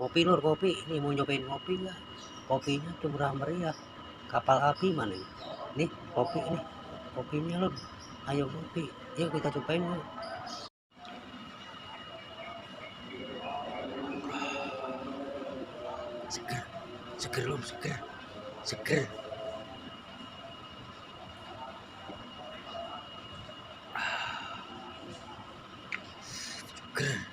Kopi Lur, kopi. Ini mau nyobain kopi nggak? Kopinya tuh murah meriah. Kapal api mana ini? Nih, kopi nih. Kopinya Lur. Ayo kopi. Yuk kita cobain yuk. Seger. Seger Lur, seger. Seger. Seger.